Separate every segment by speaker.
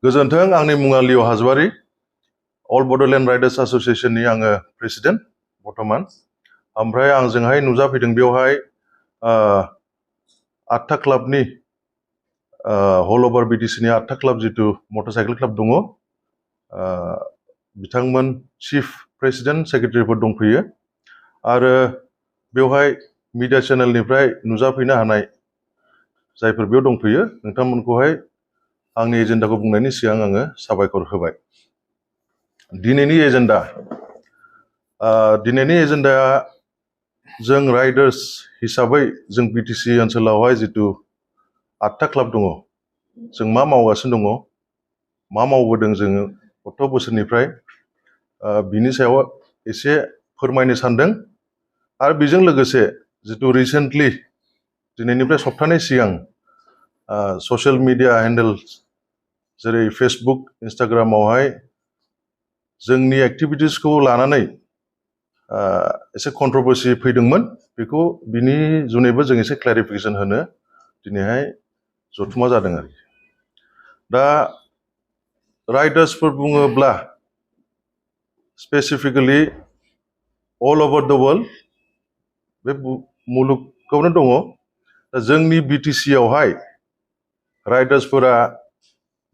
Speaker 1: गोजोन्थों आंनि मुङा लिअ हाजवारी अल बड'लेण्ड राइडार्स एस'सिएशननि आङो प्रेसिडेन्ट बर्तमान ओमफ्राय आंजोंहाय नुजाफैदों बेवहाय 8था क्लाबनि हल ओभार बिटिसिनि 8था क्लाब जितु मटरसाइकेल क्लाब दङ बिथांमोन चिफ प्रेसिडेन्ट सेक्रेटारिफोर दंफैयो आरो बेवहाय मिडिया चेनेलनिफ्राय नुजाफैनो हानाय जायफोर बेयाव दंफैयो नोंथांमोनखौहाय आंनि एजेन्डाखौ बुंनायनि सिगां आङो साबायखर होबाय दिनैनि एजेन्डाया जों राइडार्स हिसाबै जों बिटिसि ओनसोलावहाय जितु 8था क्लाब दङ जों मा मावगासिनो दङ मा मावबोदों जोङो 10 बोसोरनिफ्राय बिनि सायाव एसे फोरमायनो सानदों आरो बेजों लोगोसे जितु रिसेन्टलि दिनैनिफ्राय सप्तानै सिगां ससियेल मिडिया हेन्डेल जेरै फेसबुक इन्स्टाग्रामावहाय जोंनि एक्टिभिटिसखौ लानानै एसे कन्ट्रोभार्सि फैदोंमोन बेखौ बिनि जुनैबो जों एसे क्लेरिफिकेसन होनो दिनैहाय जथुमा जादों आरो दा राइडार्सफोर बुङोब्ला स्पेसिफिकेलि अल ओभार द वर्ल्ड बे मुलुगावनो दङ दा जोंनि बिटिसि आवहाय राइडार्सफोरा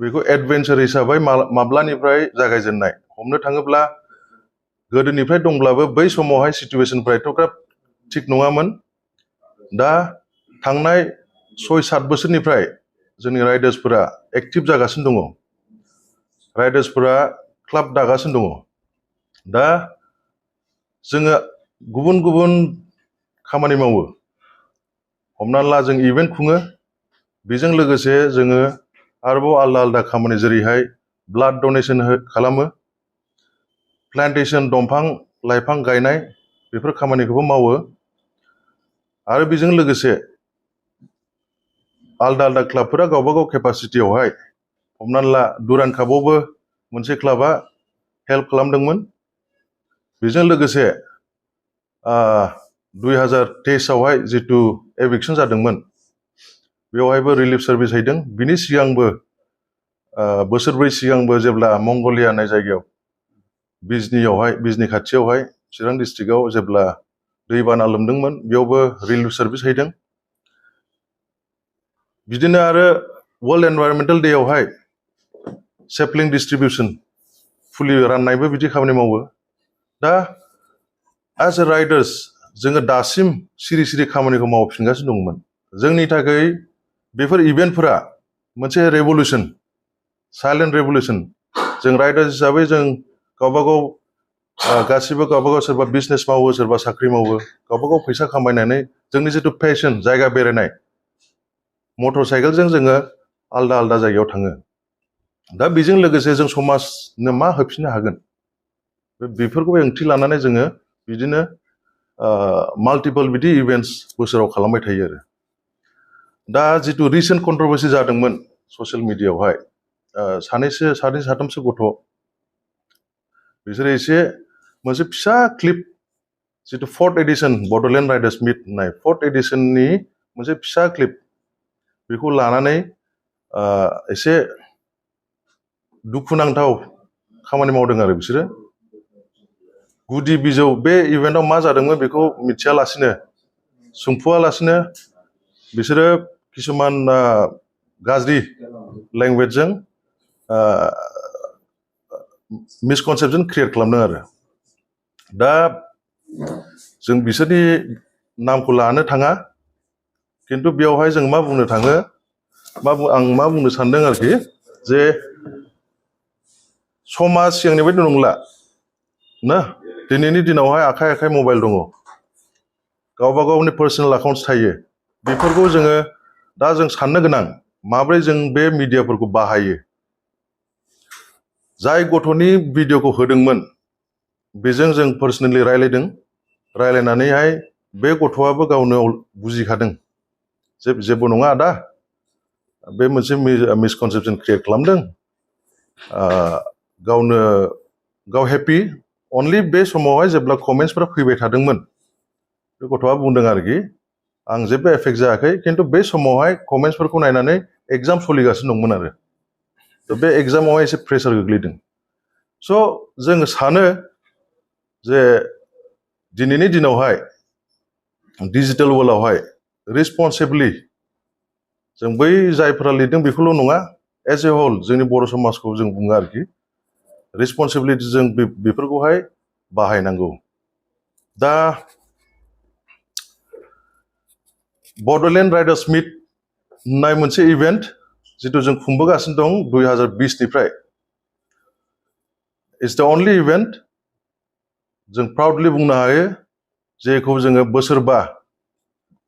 Speaker 1: बेखौ एडभेन्चार हिसाबै माब्लानिफ्राय जागायजेननाय हमनो थाङोब्ला गोदोनिफ्राय दंब्लाबो बै समावहाय सिचुवेसनफ्रा एथ'ग्राब थिग नङामोन दा थांनाय 6-7 बोसोरनिफ्राय जोंनि राइडार्सफोरा एक्टिभ जागासिनो दङ राइडार्सफोरा क्लाब दागासिनो दङ दा जोङो गुबुन गुबुन खामानि मावो हमनानै ला जों इभेन्ट खुङो बेजों लोगोसे जोङो आरोबाव आलदा आलदा खामानि जेरैहाय ब्लाड डनेसन खालामो प्लान्टेसन दंफां लाइफां गायनाय बेफोर खामानिखौबो मावो आरो बेजों लोगोसे आलदा आलदा क्लाबफोरा गावबा गाव केपासिटियावहाय हमनानै ला दुरान्ड कापआवबो मोनसे क्लाबा हेल्प खालामदोंमोन बेजों लोगोसे 2023 आवहाय जितु एभिक्सन जादोंमोन बेवहायबो रिलिफ सार्भिस हैदों बिनि सिगांबो बोसोरब्रै सिगांबो जेब्ला मंगलिया होननाय जायगायाव बिजनि खाथियावहाय चिरां डिस्ट्रिक्टआव जेब्ला दैबाना लोमदोंमोन बेयावबो रिलिफ सार्भिस हैदों बिदिनो आरो वर्ल्ड एनवायरनमेन्टेल डे आवहाय सेपलिं डिस्ट्रिबिउसन फुलि राननायबो बिदि खामानि मावो दा एज ए राइडार्स जोङो दासिम सिरि सिरि खामानिखौ मावफिनगासिनो दंमोन जोंनि थाखाय बेफोर इभेन्टफोरा मोनसे रेभलिउसन साइलेन्ट रेभलिउसन जों राइडार्स हिसाबै जों गावबागाव गासिबो गावबागाव सोरबा बिजनेस मावो सोरबा साख्रि मावो गावबागाव फैसा खामायनानै जोंनि जितु पेशन जायगा बेरायनाय मटर साइकेलजों जोङो आलदा आलदा जायगायाव थाङो दा बेजों लोगोसे जों समाजनो मा होफिननो हागोन बेफोरखौ ओंथि लानानै जोङो बिदिनो माल्टिपल बिदि इभेन्ट्स बोसोराव खालामबाय थायो आरो दा जितु रिसेन्ट कन्ट्रोभार्सि जादोंमोन ससियेल मिडियायावहाय सानै साथामसो गथ' बिसोरो एसे मोनसे फिसा क्लिप जितु 4th एडिशन बड'लेण्ड राइडार्स मिट होननाय 4th एडिशननि मोनसे फिसा क्लिप बेखौ लानानै एसे दुखुनांथाव खामानि मावदों आरो बिसोरो गुदि बिजौ बे इभेन्टआव मा जादोंमोन बेखौ मिथियालासिनो सोंफुआलासिनो बिसोरो किसुमान गाज्रि लेंगुवेजजों मिसकनसेपसन क्रिएट खालामदों आरो दा जों बिसोरनि नामखौ लानो थाङा खिन्थु बेयावहाय जों मा बुंनो थाङो आं मा बुंनो सानदों आरोखि जे समा सिगांनि बायदि नंला ना दिनैनि दिनावहाय आखाइ आखाइ मबाइल दङ गावबा गावनि पार्सनेल एकाउन्ट्स थायो बेफोरखौ जोङो दा जों साननो गोनां माब्रै जों बे मिडियाफोरखौ बाहायो जाय गथ'नि भिडिअखौ होदोंमोन बेजों जों पार्सनेलि रायलायनानैहाय बे गथ'आबो गावनो बुजिखादों जेबो नङा आदा बे मोनसे मिसकनसेपसन क्रिएट खालामदों गाव हेपि अनलि बे समावहाय जेब्ला कमेन्ट्सफोरा फैबाय थादोंमोन बे गथ'आ बुंदों आरोखि आं जेबो एफेक्ट जायाखै खिन्थु बे समावहाय कमेन्ट्सफोरखौ नायनानै एग्जाम सोलिगासिनो दंमोन आरो थ' बे एग्जामावहाय एसे प्रेसार गोग्लैदों स' जों सानो जे दिनैनि दिनावहाय डिजिटेल वर्ल्डआवहाय रिस्पन्सिबलि जों बै जायफोरा लिरदों बेखौल' नङा एज ए होल जोंनि बर' समाजखौ जों बुङो आरोखि रिस्पन्सिबिलिटि जों बेफोरखौहाय बाहायनांगौ दा बड'लेण्ड राइडार्स मिट होननाय मोनसे इभेन्ट जिथु जों खुंबोगासिनो दं 2020निफ्राय इट्स द अनलि इभेन्ट जों प्राउडलि बुंनो हायो जेखौ जोङो बोसोरबा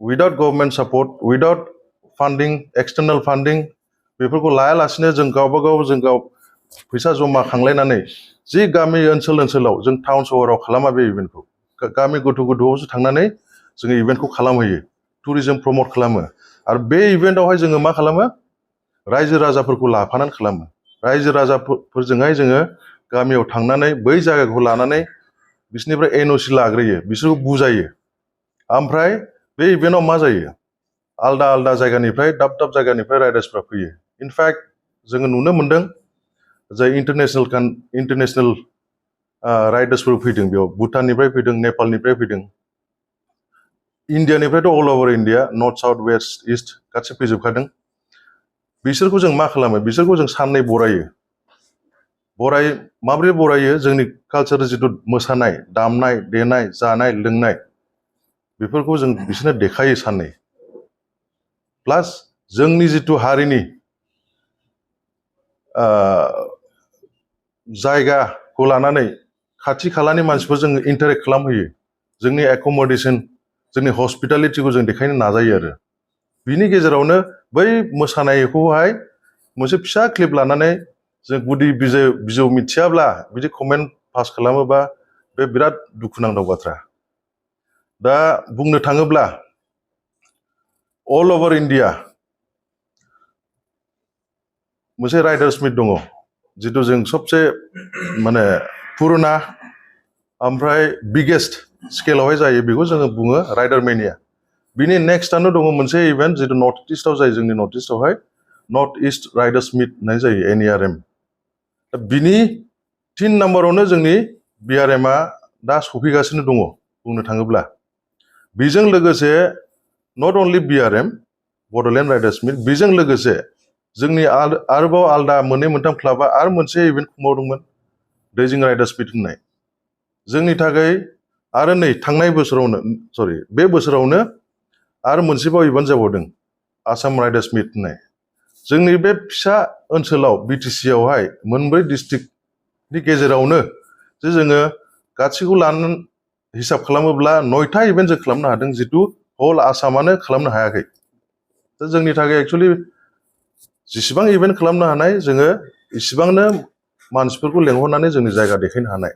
Speaker 1: उइदाउट गभर्नमेन्ट सापर्ट उइदाउट फान्डिं एक्सटार्नेल फान्डिं बेफोरखौ लायालासिनो जों गाव फैसा जमा खांलायनानै जि गामि ओनसोलाव जों टाउन सहराव खालामा बे इभेन्टखौ गामि गोथौआवसो थांनानै जोङो इभेन्टखौ खालामहैयो टुरिजम प्रमट खालामो आरो बे इभेन्टआवहाय जोङो मा खालामो रायजो राजाफोरखौ लाफानानै खालामो रायजो राजाफोरजोंहाय जोङो गामियाव थांनानै बै जायगाखौ लानानै बिसोरनिफ्राय एनअसि लाग्रोयो बिसोरखौ बुजायो ओमफ्राय बे इभेन्टआव मा जायो आलदा आलदा जायगानिफ्राय दाब जायगानिफ्राय राइडार्सफ्रा फैयो इनफेक्ट जोङो नुनो मोन्दों जाय इन्टारनेसनेल राइडार्सफोर फैदों बेयाव भुटाननिफ्राय फैदों नेपालनिफ्राय फैदों इन्डियानिफ्रायथ' अल अभार India north south west east गासै फैजोबखादों बिसोरखौ जों मा खालामो बिसोरखौ जों साननै माबोरै बरायो जोंनि कालचार जिथु मोसानाय दामनाय देनाय जानाय लोंनाय बेफोरखौ जों बिसोरनो देखायो साननै प्लास जोंनि जिथु हारिनि जायगाखौ लानानै खाथि खालानि मानसिफोर जों इन्टारेक्ट खालामहोयो जोंनि एकमडेसन जोंनि हस्पिटालिटिखौ जों देखायनो नाजायो आरो बिनि गेजेरावनो बै मोसानायखौहाय मोनसे फिसा क्लिप लानानै जों गुदि बिजौ मिथियाब्ला बिदि कमेन्ट पास खालामोबा बे बिराद दुखुनांथाव बाथ्रा दा बुंनो थाङोब्ला अल अभार इन्डिया मोनसे राइडार्स मिट दङ जिथु जों सबसे माने पुरुना ओमफ्राय बिगेस्ट स्केलावहाय जायो बेखौ जोङो बुङो राइडार मेनिया बिनि नेक्स्टआनो दङ मोनसे इभेन्ट जिथु नर्थ इस्टआव जायो जोंनि नर्थ इस्टआवहाय नर्थ इस्ट राइडार्स मिट होननाय जायो NERM दा बिनि 3 नाम्बारावनो जोंनि BRMआ दा सफैगासिनो दङ बुंनो थाङोब्ला बेजों लोगोसे not only BRM Bodoland riders meet बेजों लोगोसे जोंनि आरोबाव आलदा मोननै मोनथाम क्लाबा आरो मोनसे इभेन्ट खुंबावदोंमोन दैजिं राइडार्स मिट होननाय जोंनि थाखाय आरो नै थांनाय बोसोरावनो बे बोसोरावनो आरो मोनसेबाव इभेन्ट जाबावदों आसाम राइडार्स मिट होननाय जोंनि बे फिसा ओनसोलाव BTC आवहाय मोनब्रै डिस्ट्रिक्टनि गेजेरावनो जे जोङो गासैखौ लानानै हिसाब खालामोब्ला 9था इभेन्ट जों खालामनो हादों जितु हल आसामानो खालामनो हायाखै दा जोंनि थाखाय एक्चुअलि जेसेबां इभेन्ट खालामनो हानाय जोङो इसेबांनो मानसिफोरखौ लेंहरनानै जोंनि जायगा देखायनो हानाय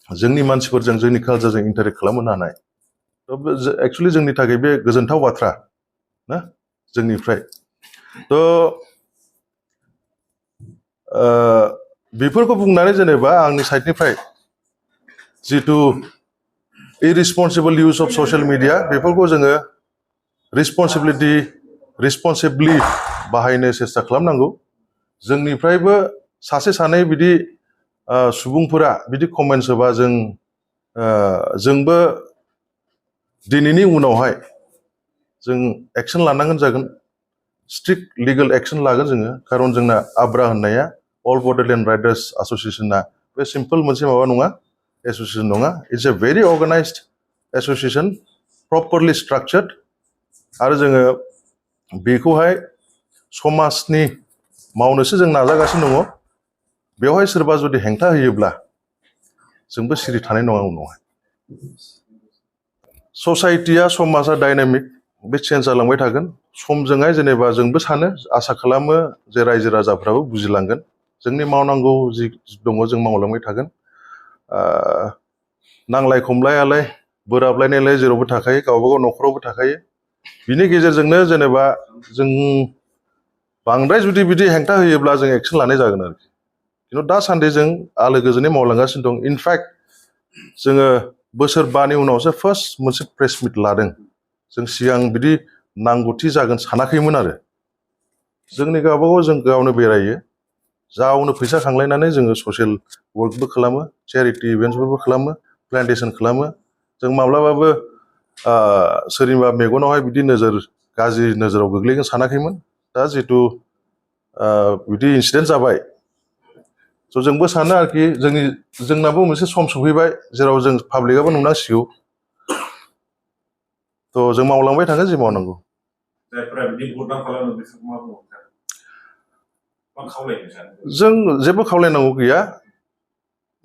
Speaker 1: जोंनि मानसिफोरजों जोंनि कालचारजों इन्टारेक्ट खालामनो हानाय एक्चुअलि जोंनि थाखाय बे गोजोनथाव बाथ्रा ना जोंनिफ्राय बेफोरखौ बुंनानै जेनेबा आंनि साइडनिफ्राय जितु इरेसपन्सिबल इउज अफ ससियेल मिडिया बेफोरखौ जोङो रिस्पन्सिबलि बाहायनो सेस्था खालामनांगौ जोंनिफ्रायबो सासे सानै बिदि सुबुंफोरा बिदि कमेन्टस होबा जोंबो दिनैनि उनावहाय जों एक्सन लानांगोन जागोन स्ट्रिक्ट लिगेल एक्सन लागोन जोङो खारन जोंना आब्रा होननाया अल बड'लेण्ड राइडार्स एस'सिएशना बे सिम्पल मोनसे माबा नङा एस'सिएशन नङा it's a very organized association properly structured आरो जोङो बेखौहाय समाजनि मावनोसो जों नाजागासिनो दङ बेवहाय सोरबा जुदि हेंथा होयोब्ला जोंबो सिरि थानाय नङा उनावहाय ससाइटिया समाजा डायनामिक बे चेन्ज जालांबाय थागोन समजोंहाय जेनेबा जोंबो सानो आसा खालामो जे रायजो राजाफ्राबो बुजिलांगोन जोंनि मावनांगौ जि दङ जों मावलांबाय थागोन नांलाय खमलायालाय बोराबलायनायलाय जेरावबो थाखायो गावबागाव न'खरावबो थाखायो बिनि गेजेरजोंनो जेनेबा जों बांद्राय जुदि बिदि हेंथा होयोब्ला जों एक्सन लानाय जागोन आरोखि खिन्थु दासान्दि जों आलो गोजोनै मावलांगासिनो दं इनफेक्ट जोङो बोसोरबानि उनावसो फार्स्ट मोनसे प्रेस मिट लादों जों सिगां बिदि नांगौथि जागोन सानाखैमोन आरो जोंनि गावबागाव जों गावनो बेरायो गावनो फैसा खांलायनानै जोङो ससियेल वर्कबो खालामो चेरिटि इभेन्ट्सफोरबो खालामो प्लान्टेसन खालामो जों माब्लाबाबो सोरनिबा मेगनावहाय बिदि गाज्रि नोजोराव गोग्लैगोन सानाखैमोन दा जिहेतु बिदि इनसिडेन्ट जाबाय स' जोंबो सानो आरोखि जोंनाबो मोनसे सम सफैबाय जेराव जों पाब्लिकआबो नुनांसिगौ थ' जों मावलांबाय थागोन जि मावनांगौ
Speaker 2: जायफोरा बिदि बदनाम खालामो बिसोरखौ मा बुङो मा खावलायनो सानो
Speaker 1: जों जेबो खावलायनांगौ गैया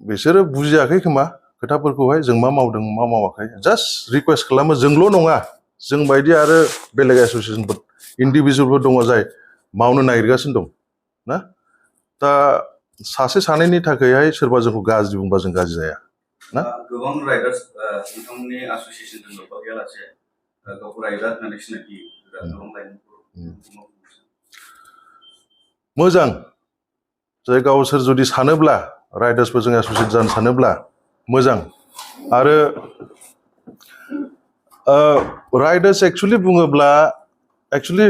Speaker 1: बिसोरो बुजियाखै खोमा खोथाफोरखौहाय जों मा मावदों मा मावाखै जास्ट रिकुवेस्ट खालामो जोंल' नङा जों बायदि आरो बेलेग एस'सियेसनफोर इन्डिभिजुवेलफोर दङ जाय मावनो नागिरगासिनो दं ना दा सासे सानैनि थाखायहाय सोरबा जोंखौ गाज्रि बुंबा जों गाज्रि जाया ना
Speaker 3: गोबां राइडार्स नोंथांमोननि एस'सियेसनजों लोब्बा गैयालासे गावखौ राइडार होननानै सिनायथि गोबां लाइमोनफोर
Speaker 1: मोजां जाय गावसोर जुदि सानोब्ला राइडार्सफोरजों एस'सियेट जानो सानोब्ला मोजां आरो राइडार्स एक्सुवेलि बुङोब्ला एक्सुवेलि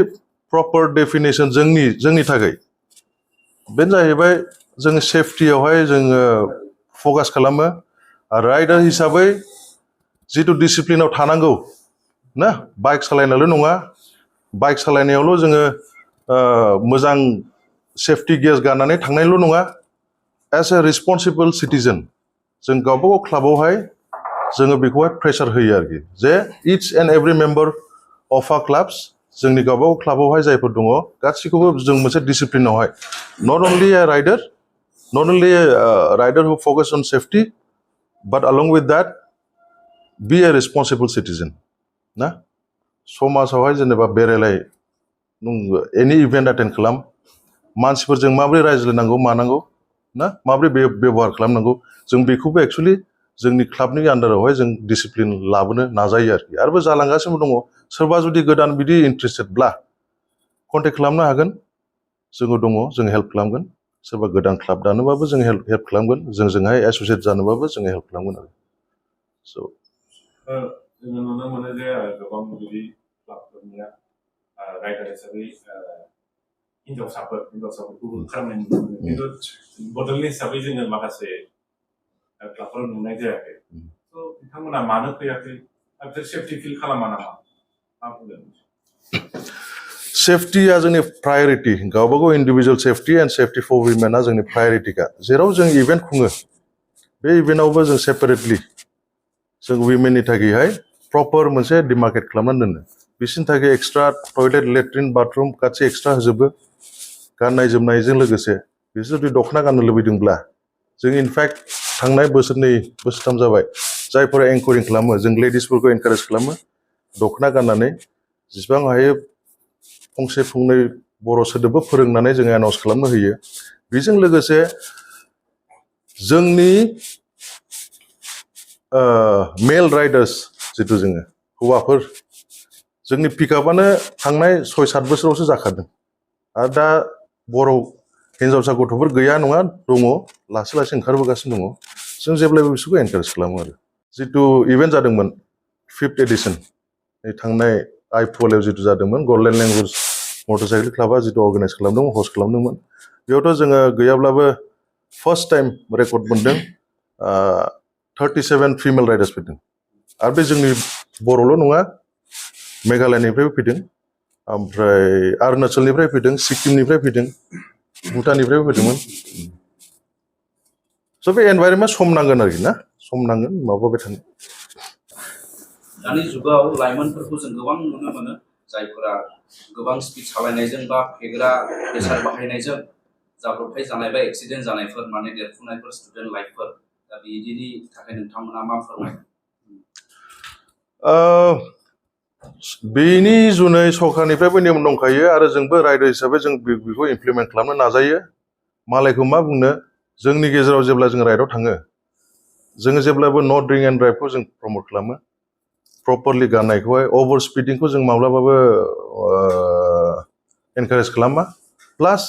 Speaker 1: प्रपार डेफिनेसन जोंनि थाखाय बेनो जाहैबाय जोङो सेफटियावहाय जोङो फकास खालामो आरो राइडार हिसाबै जिथु डिसिप्लिनाव थानांगौ ना बाइक सालायनायल' नङा बाइक सालायनायावल' जोङो मोजां सेफटि गियार्स गाननानै थांनायल' नङा एज ए रेसपन्सिबल सिटिजेन जों गावबागाव क्लाबावहाय जोङो बेखौहाय प्रेसार होयो आरोखि जे each and every member of आ क्लाब्स जोंनि गावबागाव क्लाबावहाय जायफोर दङ गासैखौबो जों मोनसे डिसिप्लिनावहाय not only a rider who focus on safety but along with that be a responsible citizen ना समाजावहाय जेनेबा बेरायलाय नों एनि इभेन्ट एटेन्ड खालाम मानसिफोरजों माबोरै रायज्लायनांगौ मानांगौ ना माबोरै बेबहार खालामनांगौ जों बेखौबो एक्सुवेलि जोंनि क्लाबनि आन्डारावहाय जों डिसिप्लिन लाबोनो नाजायो आरोखि आरोबो जालांगासिनो दङ सोरबा जुदि गोदान बिदि इन्ट्रेस्टेडब्ला कन्टेक्ट खालामनो हागोन जोङो दङ जों हेल्प खालामगोन सोरबा गोदान क्लाब दानोबाबो जों हेल्प खालामगोन जोंजोंहाय एस'सियेट जानोबाबो जोङो हेल्प खालामगोन आरो स'
Speaker 2: जोङो नुनो मोनो जे गोबां बिदि क्लाबफोरनिया राइडार हिसाबै हिन्जावसाफोरखौबो ओंखारनाय नुनो मोनो खिन्थु बड'ल हिसाबै जोङो माखासे क्लाबफोराव नुनाय जायाखै थ' बिथांमोना मानो फैयाखै बिसोर सेफटि फिल खालामा नामा मा बुंगोन
Speaker 1: सेफटिया जोंनि प्रायरिटि गावबागाव individual safety and safety for उइमेना जोंनि प्रायरिटिखा जेराव जों इभेन्ट खुङो बे इभेन्टआवबो जों सेपारेटलि जों उइमेननि थाखायहाय प्रपार मोनसे डिमार्केट खालामनानै दोनो बिसोरनि थाखाय एक्सट्रा टयलेट लेट्रिन बाथरुम गासै एक्सट्रा होजोबो गाननाय जोमनायजों लोगोसे बिसोर जुदि दख'ना गाननो लुबैदोंब्ला जों इनफेक्ट थांनाय बोसोरनै बोसोरथाम जाबाय जायफोरा एंकरिं खालामो जों लेडिसफोरखौ एनकारेज खालामो दख'ना गाननानै जेसेबां हायो फंसे फंनै बर' सोदोबबो फोरोंनानै जोङो एनाउन्स खालामनो होयो बेजों लोगोसे जोंनि मेल राइडार्स जिथु जोङो हौवाफोर जोंनि पिकआपआनो थांनाय 6-7 बोसोरावसो जाखादों आरो दा बर' हिन्जावसा गथ'फोर गैया नङा दङ लासै लासै ओंखारबोगासिनो दङ जों जेब्लायबो बिसोरखौ एनकारेज खालामो आरो जिथु इभेन्ट जादोंमोन 5th एडिसन थांनाय आइफवालाव जिथु जादोंमोन गल्डेन लेंगुवेज मटरसाइकेल क्लाबा जिथु अर्गानाइज खालामदोंमोन हस्ट खालामदोंमोन बेयावथ' जोङो गैयाब्लाबो फार्स्ट टाइम रेकर्ड मोनदों 37 फिमेल राइडार्स फैदों आरो बे जोंनि बर'ल' नङा मेघालयनिफ्रायबो फैदों ओमफ्राय अरुणाचलनिफ्राय फैदों सिक्किमनिफ्राय फैदों भुटाननिफ्रायबो फैदोंमोन स' बे एनभाइरनमेन्ट सम नांगोन आरोखि ना सम नांगोन माबाबाय थानो
Speaker 3: दानि जुगाव लाइमोनफोरखौ जों गोबां नुनो मोनो जायफोरा गोबां स्पिड सालायनायजों बा फेग्रा बेसाद बाहायनायजों जाब्रबथाय जानाय बा एक्सिडेन्ट जानायफोर माने देरफुनायफोर स्टुडेन्ट लाइफफोर दा बिदिनि थाखाय नोंथांमोना मा फोरमायगोन
Speaker 1: बेनि जुनै सरकारनिफ्रायबो नियम दंखायो आरो जोंबो राइडार हिसाबै जों बेखौ इमप्लिमेन्ट खालामनो नाजायो मालायखौ मा बुंनो जोंनि गेजेराव जेब्ला जों राइडआव थाङो जोङो जेब्लाबो नो ड्रिंक एन्ड ड्राइभखौ जों प्रमट खालामो प्रपारलि गाननायखौहाय अभार स्पिडिंखौ जों माब्लाबाबो एनकारेज खालामा प्लास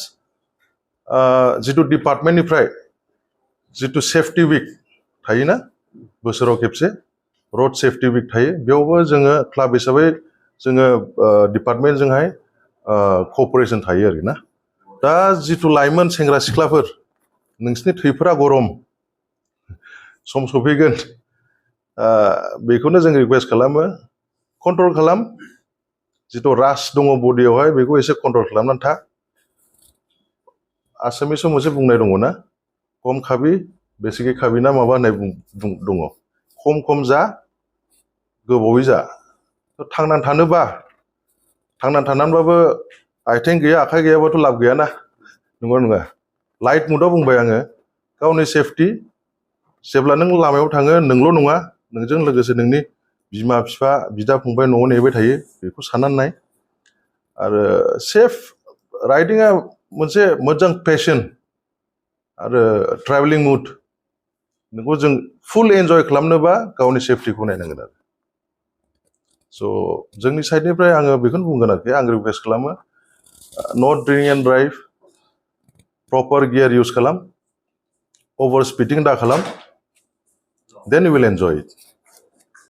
Speaker 1: जिथु डिपार्टमेन्टनिफ्राय जिथु सेफटि उइक थायोना बोसोराव खेबसे रड सेफटि उइक थायो बेयावबो जोङो क्लाब हिसाबै जोङो डिपार्टमेन्टजोंहाय क'पारेसन थायो आरोना दा जिथु लाइमोन सेंग्रा सिख्लाफोर नोंसिनि थैफोरा गरम सम सफैगोन बेखौनो जों रिकुवेस्ट खालामो कन्ट्रल खालाम जिथु रास दङ बडियावहाय बेखौ एसे कन्ट्रल खालामनानै था आसामिसाव मोनसे बुंनाय दङ ना खम खाबि बेसिकि खाबि ना माबा होननाय दङ खम खम जा गोबावै जा थांनानै थानोबा थांनानै थानानैबाबो आथिं गैया आखाइ गैयाबाथ' लाब गैयाना नंगौ नङा लाइट मुडआव बुंबाय आङो गावनि सेफटि जेब्ला नों लामायाव थाङो नोंल' नङा नोंजों लोगोसे नोंनि बिमा बिफा बिदा फंबाय न'आव नेबाय थायो बेखौ साननानै नाय आरो सेफ राइडिंआ मोनसे मोजां पेसन आरो ट्रेभेलिं मुड नोंखौ जों फुल एन्जय खालामनोबा गावनि सेफटिखौ नायनांगोन आरो स' जोंनि साइडनिफ्राय आङो बेखौनो बुंगोन आरोखि आं रिकुवेस्ट खालामो not drink and drive proper gear use खालाम अभार स्पिडिं दा खालाम देन इउ विल एन्जय इट